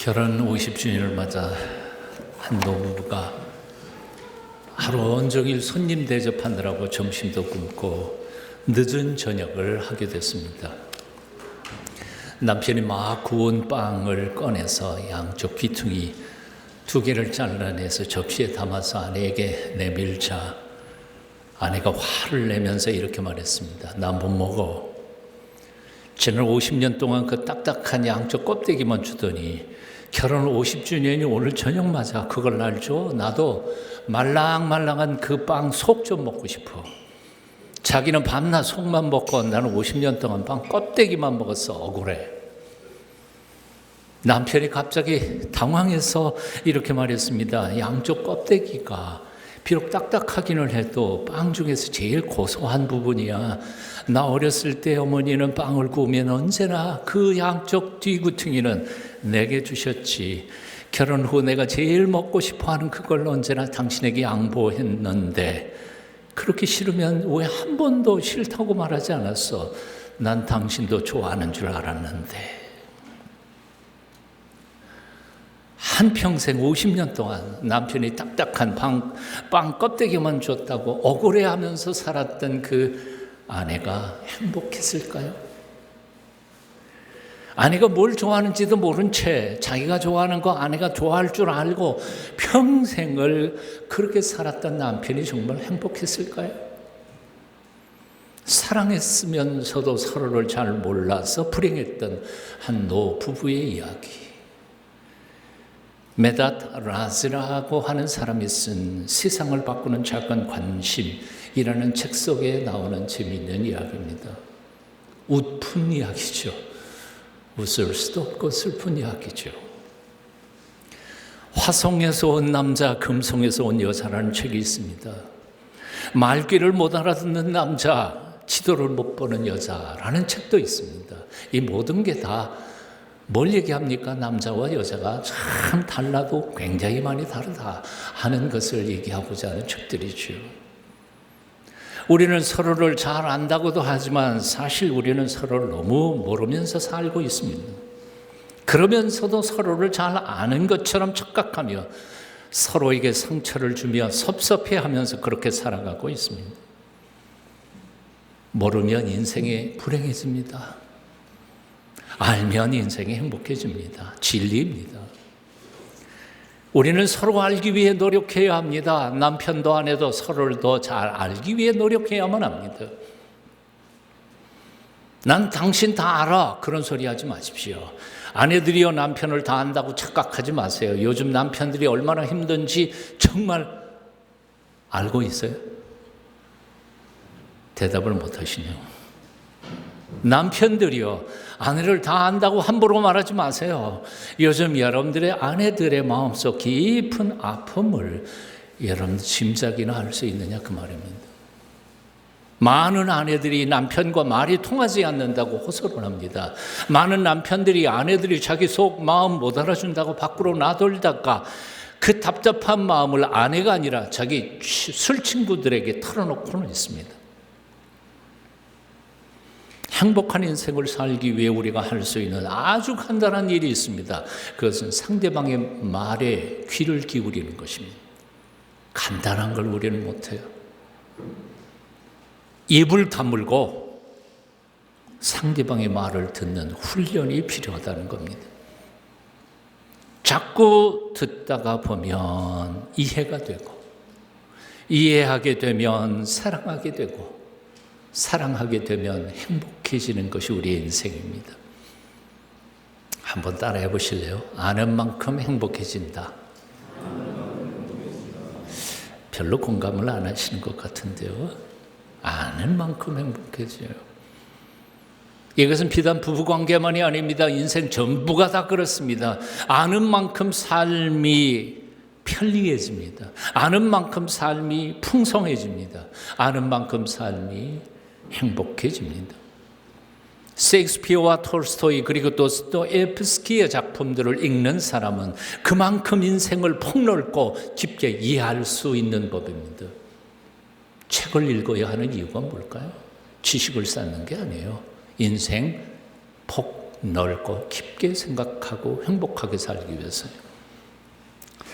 결혼 50주년을 맞아 한 노부부가 하루 온종일 손님 대접하느라고 점심도 굶고 늦은 저녁을 하게 됐습니다. 남편이 막 구운 빵을 꺼내서 양쪽 귀퉁이 2개를 잘라내서 접시에 담아서 아내에게 내밀자 아내가 화를 내면서 이렇게 말했습니다. 나 못 먹어. 지난 50년 동안 그 딱딱한 양쪽 껍데기만 주더니 결혼 50주년이 오늘 저녁 맞아. 그걸 날 줘? 나도 말랑말랑한 그 빵 속 좀 먹고 싶어. 자기는 밤낮 속만 먹고 나는 50년 동안 빵 껍데기만 먹었어. 억울해. 남편이 갑자기 당황해서 이렇게 말했습니다. 양쪽 껍데기가 비록 딱딱하기는 해도 빵 중에서 제일 고소한 부분이야. 나 어렸을 때 어머니는 빵을 구우면 언제나 그 양쪽 뒤구퉁이는 내게 주셨지. 결혼 후 내가 제일 먹고 싶어하는 그걸 언제나 당신에게 양보했는데 그렇게 싫으면 왜 한 번도 싫다고 말하지 않았어? 난 당신도 좋아하는 줄 알았는데. 한평생 50년 동안 남편이 딱딱한 빵 껍데기만 줬다고 억울해하면서 살았던 그 아내가 행복했을까요? 아내가 뭘 좋아하는지도 모른 채 자기가 좋아하는 거 아내가 좋아할 줄 알고 평생을 그렇게 살았던 남편이 정말 행복했을까요? 사랑했으면서도 서로를 잘 몰라서 불행했던 한 노부부의 이야기. 메닷 라즈라고 하는 사람이 쓴 세상을 바꾸는 작은 관심이라는 책 속에 나오는 재미있는 이야기입니다. 웃픈 이야기죠. 웃을 수도 없고 슬픈 이야기죠. 화성에서 온 남자, 금성에서 온 여자라는 책이 있습니다. 말귀를 못 알아듣는 남자, 지도를 못 보는 여자라는 책도 있습니다. 이 모든 게 다 뭘 얘기합니까? 남자와 여자가 참 달라도 굉장히 많이 다르다 하는 것을 얘기하고자 하는 책들이죠. 우리는 서로를 잘 안다고도 하지만 사실 우리는 서로를 너무 모르면서 살고 있습니다. 그러면서도 서로를 잘 아는 것처럼 착각하며 서로에게 상처를 주며 섭섭해하면서 그렇게 살아가고 있습니다. 모르면 인생이 불행해집니다. 알면 인생이 행복해집니다. 진리입니다. 우리는 서로 알기 위해 노력해야 합니다. 남편도 아내도 서로를 더 잘 알기 위해 노력해야만 합니다. 난 당신 다 알아. 그런 소리 하지 마십시오. 아내들이요 남편을 다 안다고 착각하지 마세요. 요즘 남편들이 얼마나 힘든지 정말 알고 있어요? 대답을 못 하시네요. 남편들이요 아내를 다 안다고 함부로 말하지 마세요. 요즘 여러분들의 아내들의 마음속 깊은 아픔을 여러분 짐작이나 할 수 있느냐 그 말입니다. 많은 아내들이 남편과 말이 통하지 않는다고 호소를 합니다. 많은 남편들이 아내들이 자기 속 마음 못 알아준다고 밖으로 나돌다가 그 답답한 마음을 아내가 아니라 자기 술 친구들에게 털어놓고는 있습니다. 행복한 인생을 살기 위해 우리가 할 수 있는 아주 간단한 일이 있습니다. 그것은 상대방의 말에 귀를 기울이는 것입니다. 간단한 걸 우리는 못해요. 입을 다물고 상대방의 말을 듣는 훈련이 필요하다는 겁니다. 자꾸 듣다가 보면 이해가 되고 이해하게 되면 사랑하게 되고 사랑하게 되면 행복해지는 것이 우리의 인생입니다. 한번 따라해 보실래요? 아는 만큼 행복해진다. 별로 공감을 안 하시는 것 같은데요. 아는 만큼 행복해져요. 이것은 비단 부부관계만이 아닙니다. 인생 전부가 다 그렇습니다. 아는 만큼 삶이 편리해집니다. 아는 만큼 삶이 풍성해집니다. 아는 만큼 삶이 행복해집니다. 셰익스피어와 톨스토이 그리고 도스토옙스키의 작품들을 읽는 사람은 그만큼 인생을 폭넓고 깊게 이해할 수 있는 법입니다. 책을 읽어야 하는 이유가 뭘까요? 지식을 쌓는 게 아니에요. 인생 넓고 깊게 생각하고 행복하게 살기 위해서요.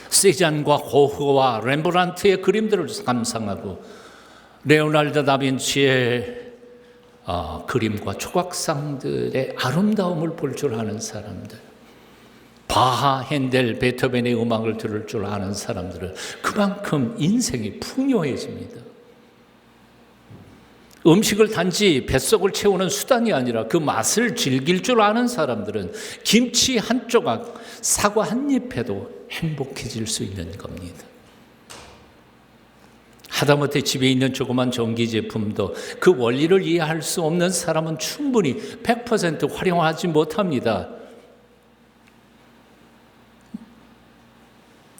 세잔과 고흐와 렘브란트의 그림들을 감상하고 레오나르도 다빈치의 그림과 조각상들의 아름다움을 볼 줄 아는 사람들, 바하, 핸델, 베토벤의 음악을 들을 줄 아는 사람들은 그만큼 인생이 풍요해집니다. 음식을 단지 뱃속을 채우는 수단이 아니라 그 맛을 즐길 줄 아는 사람들은 김치 한 조각, 사과 한 잎에도 행복해질 수 있는 겁니다. 하다못해 집에 있는 조그만 전기 제품도 그 원리를 이해할 수 없는 사람은 충분히 100% 활용하지 못합니다.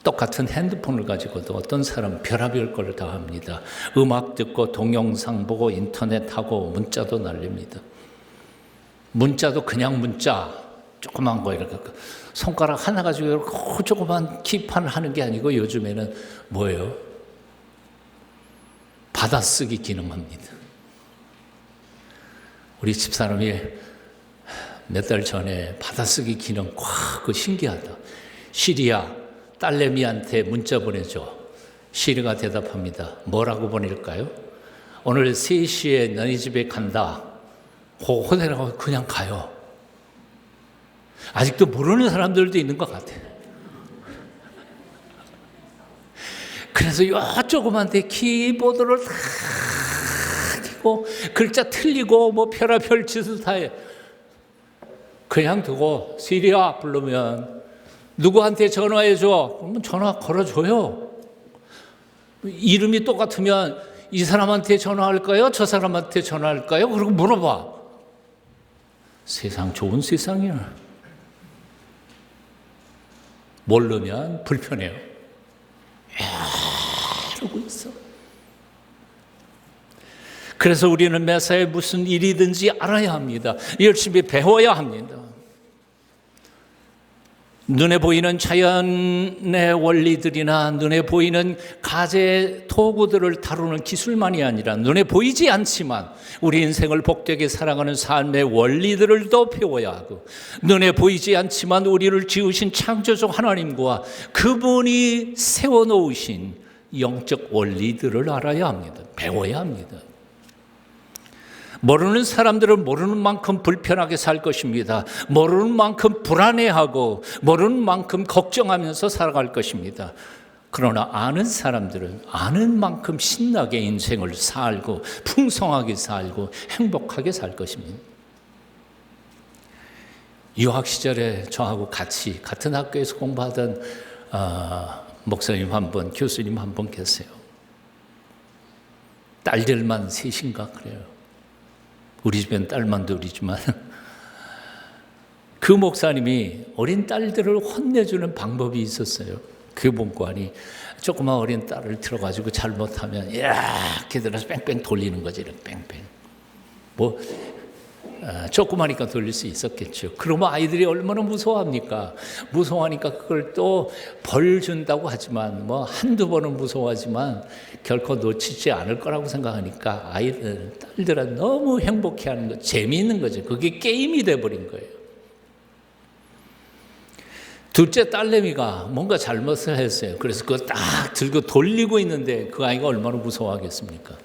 똑같은 핸드폰을 가지고도 어떤 사람은 별의별 걸 다 합니다. 음악 듣고 동영상 보고 인터넷하고 문자도 날립니다. 문자도 그냥 문자, 조그만 거 이렇게 손가락 하나 가지고 이렇게 조그만 기판을 하는 게 아니고 요즘에는 뭐예요? 받아쓰기 기능합니다. 우리 집사람이 몇 달 전에 받아쓰기 기능 그 신기하다. 시리야, 딸내미한테 문자 보내줘. 시리가 대답합니다. 뭐라고 보낼까요? 오늘 3시에 너희 집에 간다. 호텔하고 그냥 가요. 아직도 모르는 사람들도 있는 것 같아요. 그래서 요 조그만 데 키보드를 다 켜고 글자 틀리고 뭐 별의별 짓을 다 해. 그냥 두고 시리야 부르면 누구한테 전화해줘. 그러면 전화 걸어줘요. 이름이 똑같으면 이 사람한테 전화할까요? 저 사람한테 전화할까요? 그리고 물어봐. 세상 좋은 세상이야. 모르면 불편해요. 이러고 있어. 그래서 우리는 매사에 무슨 일이든지 알아야 합니다. 열심히 배워야 합니다. 눈에 보이는 자연의 원리들이나 눈에 보이는 가재 도구들을 다루는 기술만이 아니라 눈에 보이지 않지만 우리 인생을 복되게 살아가는 삶의 원리들을 더 배워야 하고, 눈에 보이지 않지만 우리를 지으신 창조주 하나님과 그분이 세워놓으신 영적 원리들을 알아야 합니다. 배워야 합니다. 모르는 사람들은 모르는 만큼 불편하게 살 것입니다. 모르는 만큼 불안해하고 모르는 만큼 걱정하면서 살아갈 것입니다. 그러나 아는 사람들은 아는 만큼 신나게 인생을 살고 풍성하게 살고 행복하게 살 것입니다. 유학 시절에 저하고 같이 같은 학교에서 공부하던 목사님 한 분, 교수님 한 분 계세요. 딸들만 셋인가 그래요. 우리 집엔 딸만 둘이지만 그 목사님이 어린 딸들을 혼내주는 방법이 있었어요. 그 본관이 조그만 어린 딸을 들어가지고 잘못하면 이렇게 들어서 뺑뺑 돌리는 거지. 이렇게 뺑뺑. 뭐 조그마니까 돌릴 수 있었겠죠. 그러면 아이들이 얼마나 무서워합니까? 무서워하니까 그걸 또 벌 준다고 하지만 뭐 한두 번은 무서워하지만 결코 놓치지 않을 거라고 생각하니까 딸들은 너무 행복해하는 거, 재미있는 거죠. 그게 게임이 돼버린 거예요. 둘째 딸내미가 뭔가 잘못을 했어요. 그래서 그거 딱 들고 돌리고 있는데 그 아이가 얼마나 무서워하겠습니까?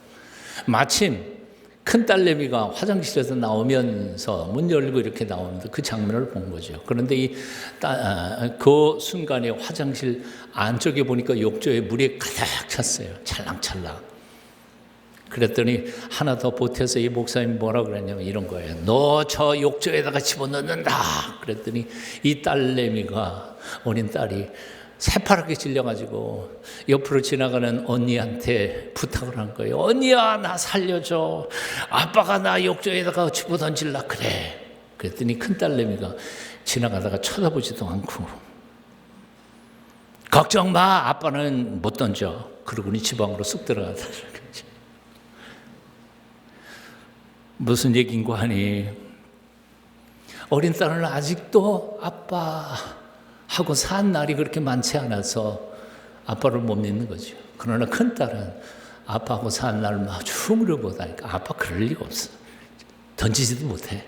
마침 큰 딸내미가 화장실에서 나오면서 문 열고 이렇게 나오는데 그 장면을 본 거죠. 그런데 그 순간에 화장실 안쪽에 보니까 욕조에 물이 가득 찼어요. 찰랑찰랑. 그랬더니 하나 더 보태서 이 목사님 뭐라고 그랬냐면 이런 거예요. 너 저 욕조에다가 집어넣는다. 그랬더니 이 딸내미가, 어린 딸이 새파랗게 질려가지고 옆으로 지나가는 언니한테 부탁을 한 거예요. 언니야, 나 살려줘. 아빠가 나 욕조에다가 집어던질라 그래. 그랬더니 큰 딸내미가 지나가다가 쳐다보지도 않고 걱정 마, 아빠는 못 던져. 그러고니 지방으로 쑥 들어가다. 무슨 얘기인고 하니 어린 딸은 아직도 아빠하고 산 날이 그렇게 많지 않아서 아빠를 못 믿는 거죠. 그러나 큰 딸은 아빠하고 산 날 마주 물어보다니까 아빠 그럴 리가 없어. 던지지도 못해.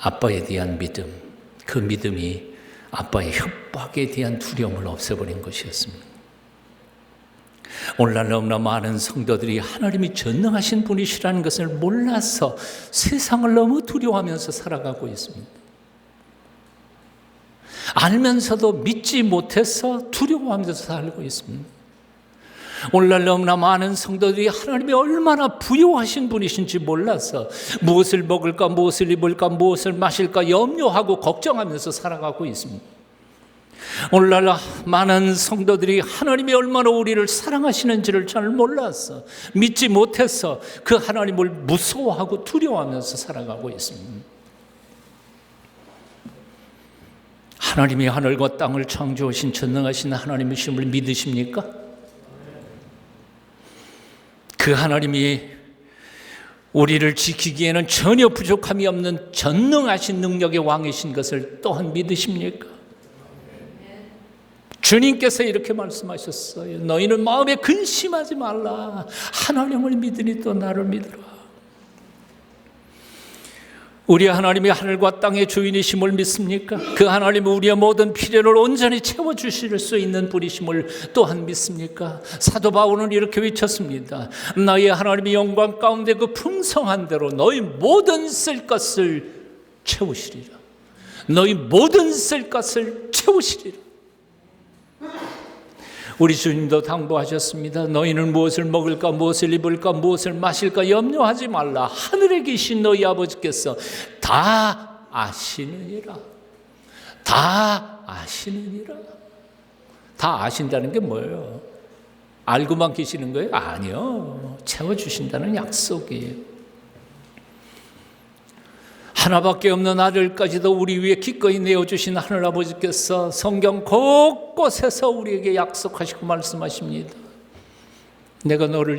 아빠에 대한 믿음, 그 믿음이 아빠의 협박에 대한 두려움을 없애버린 것이었습니다. 오늘날 너무나 많은 성도들이 하나님이 전능하신 분이시라는 것을 몰라서 세상을 너무 두려워하면서 살아가고 있습니다. 알면서도 믿지 못해서 두려워하면서 살고 있습니다. 오늘날 너무나 많은 성도들이 하나님이 얼마나 부유하신 분이신지 몰라서 무엇을 먹을까, 무엇을 입을까, 무엇을 마실까 염려하고 걱정하면서 살아가고 있습니다. 오늘날 많은 성도들이 하나님이 얼마나 우리를 사랑하시는지를 잘 몰라서 믿지 못해서 그 하나님을 무서워하고 두려워하면서 살아가고 있습니다. 하나님이 하늘과 땅을 창조하신 전능하신 하나님이심을 믿으십니까? 그 하나님이 우리를 지키기에는 전혀 부족함이 없는 전능하신 능력의 왕이신 것을 또한 믿으십니까? 주님께서 이렇게 말씀하셨어요. 너희는 마음에 근심하지 말라. 하나님을 믿으니 또 나를 믿으라. 우리 하나님이 하늘과 땅의 주인이심을 믿습니까? 그 하나님은 우리의 모든 필요를 온전히 채워주실 수 있는 분이심을 또한 믿습니까? 사도 바울은 이렇게 외쳤습니다. 너희 하나님의 영광 가운데 그 풍성한 대로 너희 모든 쓸 것을 채우시리라. 너희 모든 쓸 것을 채우시리라. 우리 주님도 당부하셨습니다. 너희는 무엇을 먹을까, 무엇을 입을까, 무엇을 마실까 염려하지 말라. 하늘에 계신 너희 아버지께서 다 아시느니라. 다 아시느니라. 다 아신다는 게 뭐예요? 알고만 계시는 거예요? 아니요. 채워주신다는 약속이에요. 하나밖에 없는 아들까지도 우리 위해 기꺼이 내어주신 하늘아버지께서 성경 곳곳에서 우리에게 약속하시고 말씀하십니다. 내가 너를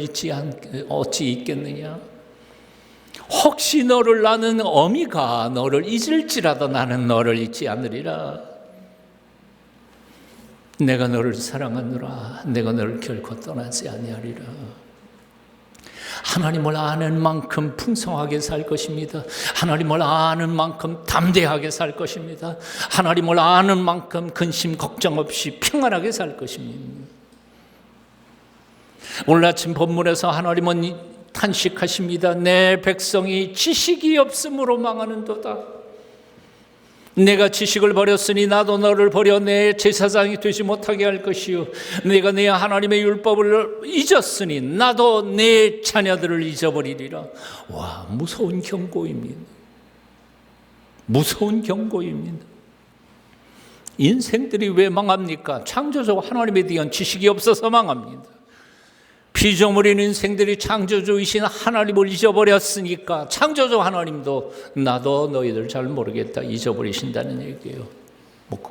어찌 잊겠느냐? 혹시 너를 낳는 어미가 너를 잊을지라도 나는 너를 잊지 않으리라. 내가 너를 사랑하노라. 내가 너를 결코 떠나지 아니하리라. 하나님을 아는 만큼 풍성하게 살 것입니다. 하나님을 아는 만큼 담대하게 살 것입니다. 하나님을 아는 만큼 근심 걱정 없이 평안하게 살 것입니다. 오늘 아침 본문에서 하나님은 탄식하십니다. 내 백성이 지식이 없음으로 망하는도다. 내가 지식을 버렸으니 나도 너를 버려 내 제사장이 되지 못하게 할 것이요 내가 내 하나님의 율법을 잊었으니 나도 내 자녀들을 잊어버리리라. 와, 무서운 경고입니다. 무서운 경고입니다. 인생들이 왜 망합니까? 창조주 하나님에 대한 지식이 없어서 망합니다. 피조물인 인생들이 창조주이신 하나님을 잊어버렸으니까 창조주 하나님도 나도 너희들 잘 모르겠다 잊어버리신다는 얘기예요.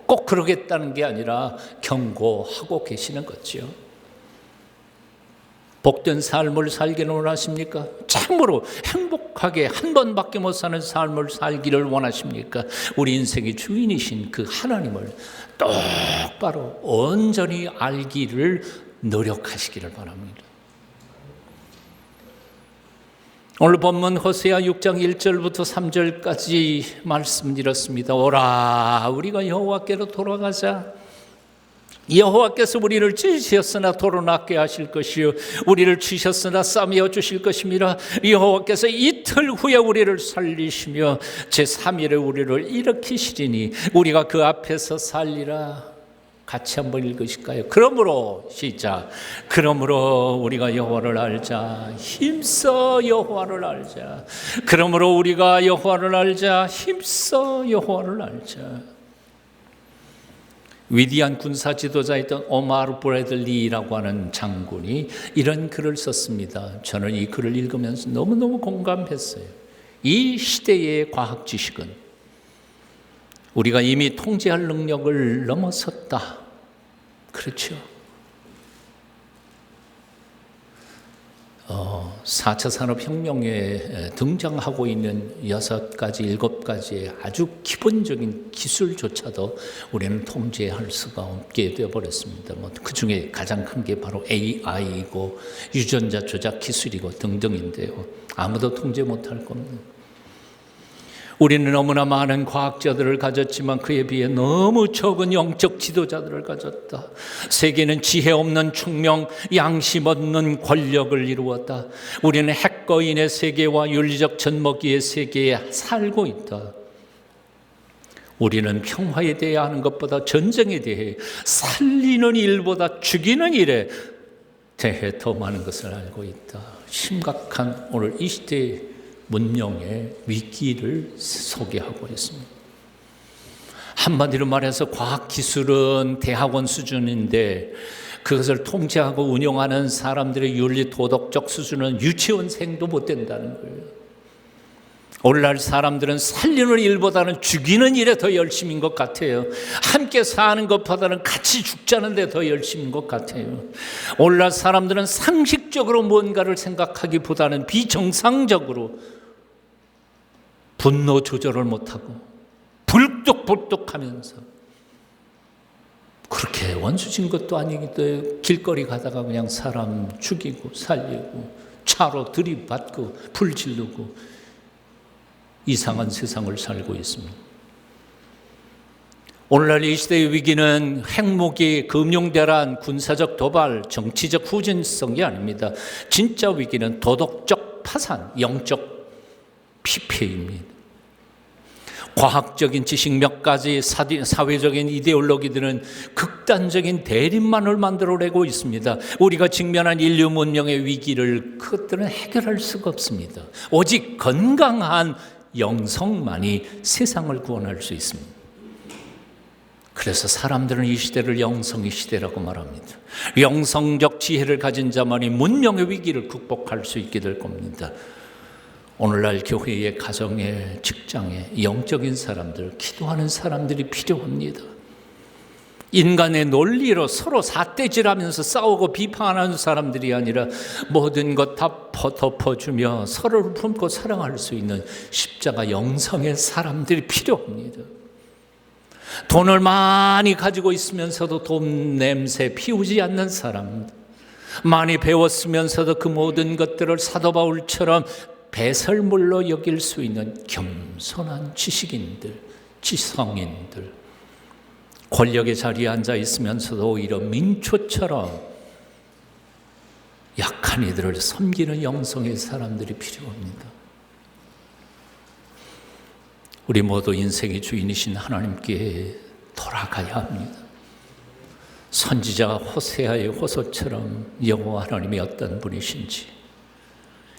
꼭 그러겠다는 게 아니라 경고하고 계시는 거죠. 복된 삶을 살기를 원하십니까? 참으로 행복하게 한 번밖에 못 사는 삶을 살기를 원하십니까? 우리 인생의 주인이신 그 하나님을 똑바로 온전히 알기를 노력하시기를 바랍니다. 오늘 본문 호세아 6장 1절부터 3절까지 말씀 이렇습니다. 오라 우리가 여호와께로 돌아가자. 여호와께서 우리를 찢으셨으나 도로 낫게 하실 것이요 우리를 치셨으나 싸매어 주실 것임이라. 여호와께서 이틀 후에 우리를 살리시며 제3일에 우리를 일으키시리니 우리가 그 앞에서 살리라. 같이 한번 읽으실까요? 그러므로 시작. 그러므로 우리가 여호와를 알자. 힘써 여호와를 알자. 그러므로 우리가 여호와를 알자. 힘써 여호와를 알자. 위대한 군사 지도자였던 오마르 브래들리라고 하는 장군이 이런 글을 썼습니다. 저는 이 글을 읽으면서 너무너무 공감했어요. 이 시대의 과학 지식은 우리가 이미 통제할 능력을 넘어섰다. 그렇죠. 4차 산업혁명에 등장하고 있는 6가지, 7가지의 아주 기본적인 기술조차도 우리는 통제할 수가 없게 되어버렸습니다. 그 중에 가장 큰 게 바로 AI이고 유전자 조작 기술이고 등등인데요. 아무도 통제 못할 겁니다. 우리는 너무나 많은 과학자들을 가졌지만 그에 비해 너무 적은 영적 지도자들을 가졌다. 세계는 지혜 없는 총명, 양심 없는 권력을 이루었다. 우리는 핵거인의 세계와 윤리적 젖먹이의 세계에 살고 있다. 우리는 평화에 대해 하는 것보다 전쟁에 대해, 살리는 일보다 죽이는 일에 대해 더 많은 것을 알고 있다. 심각한 오늘 이 시대의 문명의 위기를 소개하고 있습니다. 한마디로 말해서 과학기술은 대학원 수준인데 그것을 통제하고 운영하는 사람들의 윤리 도덕적 수준은 유치원생도 못 된다는 거예요. 오늘날 사람들은 살리는 일보다는 죽이는 일에 더 열심인 것 같아요. 함께 사는 것보다는 같이 죽자는 데 더 열심인 것 같아요. 오늘날 사람들은 상식적으로 뭔가를 생각하기보다는 비정상적으로 분노 조절을 못하고 불뚝불뚝하면서, 그렇게 원수진 것도 아니기도 길거리 가다가 그냥 사람 죽이고 살리고 차로 들이받고 불 지르고 이상한 세상을 살고 있습니다. 오늘날 이 시대의 위기는 핵무기, 금융대란, 군사적 도발, 정치적 후진성이 아닙니다. 진짜 위기는 도덕적 파산, 영적 피폐입니다. 과학적인 지식 몇 가지, 사회적인 이데올로기들은 극단적인 대립만을 만들어내고 있습니다. 우리가 직면한 인류 문명의 위기를 그것들은 해결할 수가 없습니다. 오직 건강한 영성만이 세상을 구원할 수 있습니다. 그래서 사람들은 이 시대를 영성의 시대라고 말합니다. 영성적 지혜를 가진 자만이 문명의 위기를 극복할 수 있게 될 겁니다. 오늘날 교회의 가정에, 직장에 영적인 사람들, 기도하는 사람들이 필요합니다. 인간의 논리로 서로 삿대질하면서 싸우고 비판하는 사람들이 아니라 모든 것 다 덮어주며 서로를 품고 사랑할 수 있는 십자가 영성의 사람들이 필요합니다. 돈을 많이 가지고 있으면서도 돈 냄새 피우지 않는 사람, 많이 배웠으면서도 그 모든 것들을 사도 바울처럼 배설물로 여길 수 있는 겸손한 지식인들, 지성인들, 권력의 자리에 앉아 있으면서도 오히려 민초처럼 약한 이들을 섬기는 영성의 사람들이 필요합니다. 우리 모두 인생의 주인이신 하나님께 돌아가야 합니다. 선지자 호세아의 호소처럼 여호와 하나님이 어떤 분이신지,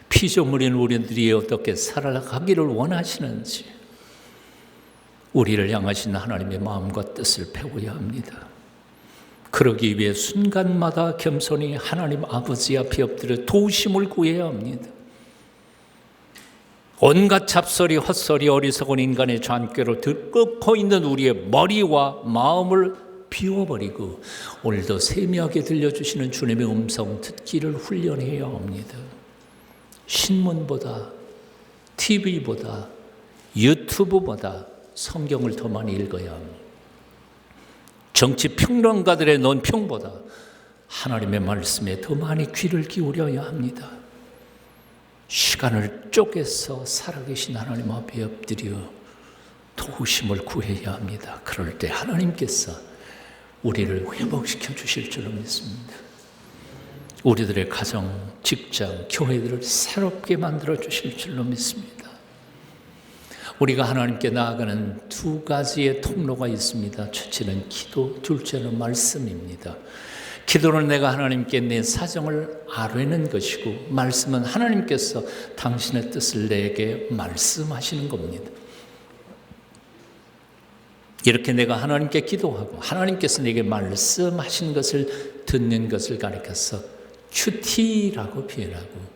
피조물인 우리들이 어떻게 살아가기를 원하시는지 우리를 향하신 하나님의 마음과 뜻을 배워야 합니다. 그러기 위해 순간마다 겸손히 하나님 아버지 앞에 엎드려 도우심을 구해야 합니다. 온갖 잡소리, 헛소리, 어리석은 인간의 잔꾀로 들끓고 있는 우리의 머리와 마음을 비워버리고 오늘도 세미하게 들려주시는 주님의 음성 듣기를 훈련해야 합니다. 신문보다, TV보다, 유튜브보다 성경을 더 많이 읽어야 합니다. 정치 평론가들의 논평보다 하나님의 말씀에 더 많이 귀를 기울여야 합니다. 시간을 쪼개서 살아계신 하나님 앞에 엎드려 도우심을 구해야 합니다. 그럴 때 하나님께서 우리를 회복시켜 주실 줄로 믿습니다. 우리들의 가정, 직장, 교회들을 새롭게 만들어 주실 줄로 믿습니다. 우리가 하나님께 나아가는 두 가지의 통로가 있습니다. 첫째는 기도, 둘째는 말씀입니다. 기도는 내가 하나님께 내 사정을 아뢰는 것이고, 말씀은 하나님께서 당신의 뜻을 내게 말씀하시는 겁니다. 이렇게 내가 하나님께 기도하고 하나님께서 내게 말씀하신 것을 듣는 것을 가리켜서 큐티라고 표현하고,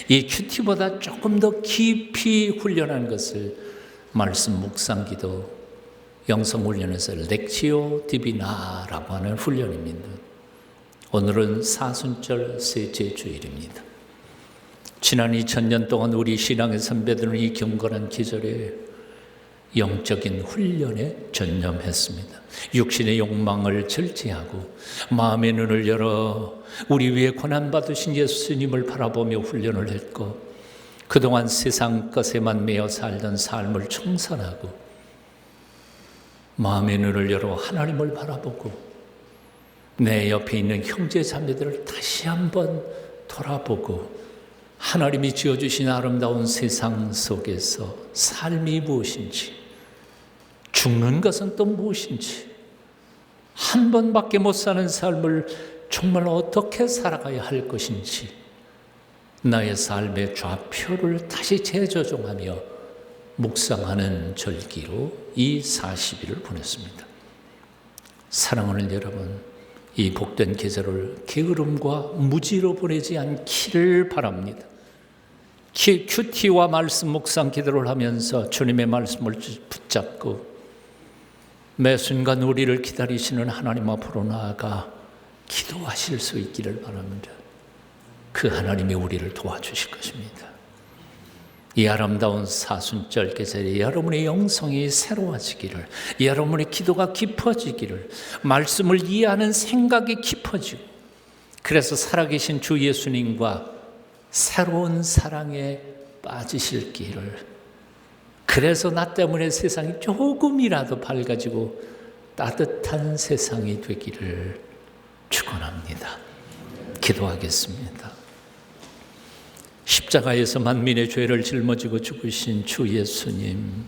이 큐티보다 조금 더 깊이 훈련한 것을 말씀 묵상 기도, 영성 훈련에서 렉치오 디비나라고 하는 훈련입니다. 오늘은 사순절 셋째 주일입니다. 지난 2000년 동안 우리 신앙의 선배들은 이 경건한 계절에 영적인 훈련에 전념했습니다. 육신의 욕망을 절제하고 마음의 눈을 열어 우리 위해 고난받으신 예수님을 바라보며 훈련을 했고, 그동안 세상 것에만 매여 살던 삶을 청산하고 마음의 눈을 열어 하나님을 바라보고 내 옆에 있는 형제 자매들을 다시 한번 돌아보고 하나님이 지어주신 아름다운 세상 속에서 삶이 무엇인지, 죽는 것은 또 무엇인지, 한 번밖에 못 사는 삶을 정말 어떻게 살아가야 할 것인지 나의 삶의 좌표를 다시 재조정하며 묵상하는 절기로 이 40일을 보냈습니다. 사랑하는 여러분, 이 복된 계절을 게으름과 무지로 보내지 않기를 바랍니다. 큐티와 말씀 묵상 기도를 하면서 주님의 말씀을 붙잡고 매 순간 우리를 기다리시는 하나님 앞으로 나아가 기도하실 수 있기를 바랍니다. 그 하나님이 우리를 도와주실 것입니다. 이 아름다운 사순절 계절에 여러분의 영성이 새로워지기를, 여러분의 기도가 깊어지기를, 말씀을 이해하는 생각이 깊어지고, 그래서 살아계신 주 예수님과 새로운 사랑에 빠지실 길을, 그래서 나 때문에 세상이 조금이라도 밝아지고 따뜻한 세상이 되기를 축원합니다. 기도하겠습니다. 십자가에서 만민의 죄를 짊어지고 죽으신 주 예수님,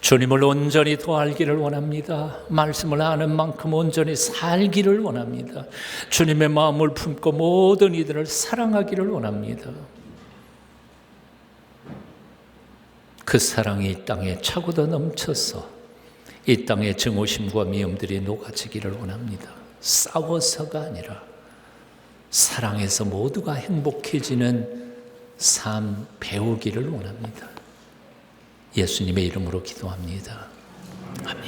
주님을 온전히 더 알기를 원합니다. 말씀을 아는 만큼 온전히 살기를 원합니다. 주님의 마음을 품고 모든 이들을 사랑하기를 원합니다. 그 사랑이 이 땅에 차고도 넘쳐서 이 땅의 증오심과 미움들이 녹아지기를 원합니다. 싸워서가 아니라 사랑해서 모두가 행복해지는 삶 배우기를 원합니다. 예수님의 이름으로 기도합니다. 아멘.